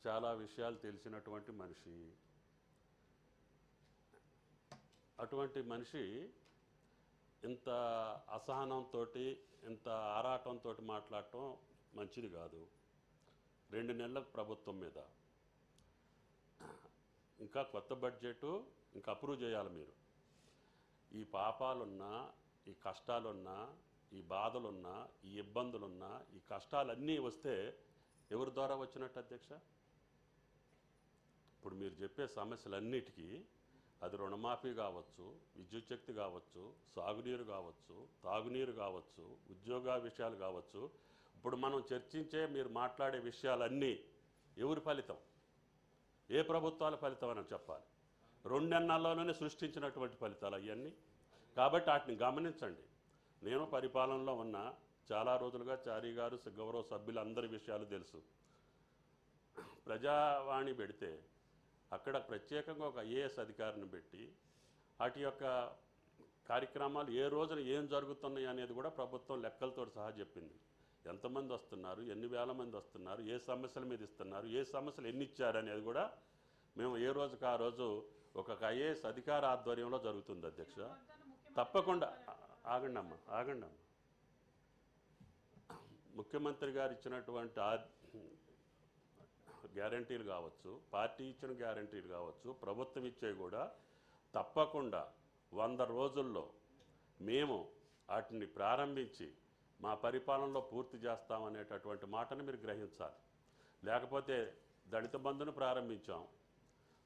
చాలా విషయాలు తెలిసినటువంటి మనిషి. అటువంటి మనిషి ఇంత అసహనంతో, ఇంత ఆరాటంతో మాట్లాడటం మంచిది కాదు. 2 నెలల ప్రభుత్వం మీద ఇంకా కొత్త బడ్జెట్ ఇంకా అప్రూవ్ చేయాలి మీరు. ఈ పాపాలున్నా, ఈ కష్టాలున్నా, ఈ బాధలున్నా, ఈ ఇబ్బందులున్నా, ఈ కష్టాలన్నీ వస్తే ఎవరి ద్వారా వచ్చినట్టు అధ్యక్ష? ఇప్పుడు మీరు చెప్పే సమస్యలన్నిటికీ, అది రుణమాఫీ కావచ్చు, విద్యుత్ శక్తి కావచ్చు, సాగునీరు కావచ్చు, తాగునీరు కావచ్చు, ఉద్యోగ విషయాలు కావచ్చు, ఇప్పుడు మనం చర్చించే మీరు మాట్లాడే విషయాలన్నీ ఎవరి ఫలితం? ఏ ప్రభుత్వాల ఫలితం అని చెప్పాలి. 2 నెలల్లోనే సృష్టించినటువంటి ఫలితాలు అవన్నీ. కాబట్టి వాటిని గమనించండి. నేను పరిపాలనలో ఉన్న చాలా రోజులుగా చారీ గారు, గౌరవ సభ్యులందరి విషయాలు తెలుసు. ప్రజావాణి పెడితే అక్కడ ప్రత్యేకంగా ఒక ఐఏఎస్ అధికారిని పెట్టి వాటి యొక్క కార్యక్రమాలు ఏ రోజున ఏం జరుగుతున్నాయి అనేది కూడా ప్రభుత్వం లెక్కలతో సహా చెప్పింది. ఎంతమంది వస్తున్నారు, ఎన్ని వేల మంది వస్తున్నారు, ఏ సమస్యల మీద ఇస్తున్నారు, ఏ సమస్యలు ఎన్ని ఇచ్చారు అనేది కూడా మేము ఏ రోజుకి ఆ రోజు ఒక ఐఏఎస్ అధికార ఆధ్వర్యంలో జరుగుతుంది అధ్యక్ష. తప్పకుండా ఆగండి అమ్మ. ముఖ్యమంత్రి గారు ఇచ్చినటువంటి గ్యారంటీలు కావచ్చు, పార్టీ ఇచ్చిన గ్యారంటీలు కావచ్చు, ప్రభుత్వం ఇచ్చే కూడా తప్పకుండా 100 రోజుల్లో మేము వాటిని ప్రారంభించి మా పరిపాలనలో పూర్తి చేస్తామనేటటువంటి మాటను మీరు గ్రహించాలి. లేకపోతే దళిత బంధును ప్రారంభించాం,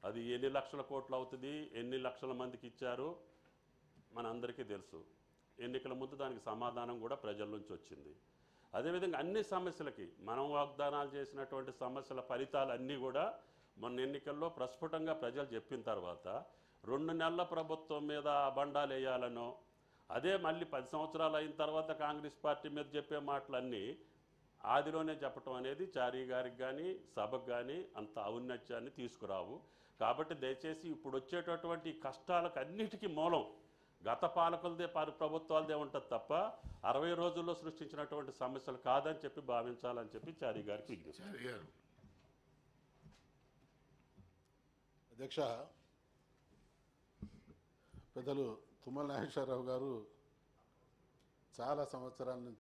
అది ఎన్ని లక్షల కోట్లు అవుతుంది, ఎన్ని లక్షల మందికి ఇచ్చారు మనందరికీ తెలుసు. ఎన్నికల ముందు దానికి సమాధానం కూడా ప్రజల నుంచి వచ్చింది. అదేవిధంగా అన్ని సమస్యలకి మనం వాగ్దానాలు చేసినటువంటి సమస్యల ఫలితాలు అన్నీ కూడా మొన్న ఎన్నికల్లో ప్రస్ఫుటంగా ప్రజలు చెప్పిన తర్వాత 2 నెలల ప్రభుత్వం మీద అబండాలు వేయాలనో, అదే మళ్ళీ 10 సంవత్సరాలు అయిన తర్వాత కాంగ్రెస్ పార్టీ మీద చెప్పే మాటలన్నీ ఆదిలోనే చెప్పటం అనేది చారీ గారికి కానీ సభకు కానీ అంత ఔన్నత్యాన్ని తీసుకురావు. కాబట్టి దయచేసి ఇప్పుడు వచ్చేటటువంటి కష్టాలకు అన్నిటికీ మూలం గత పాలకులదే, ప్రభుత్వాలదే ఉంటుంది తప్ప 60 రోజుల్లో సృష్టించినటువంటి సమస్యలు కాదని చెప్పి భావించాలని చెప్పి చారీ గారికి విజ్ఞప్తి. అధ్యక్ష, పెద్దలు తుమ్మల నాగేశ్వరరావు గారు చాలా సంవత్సరాల నుంచి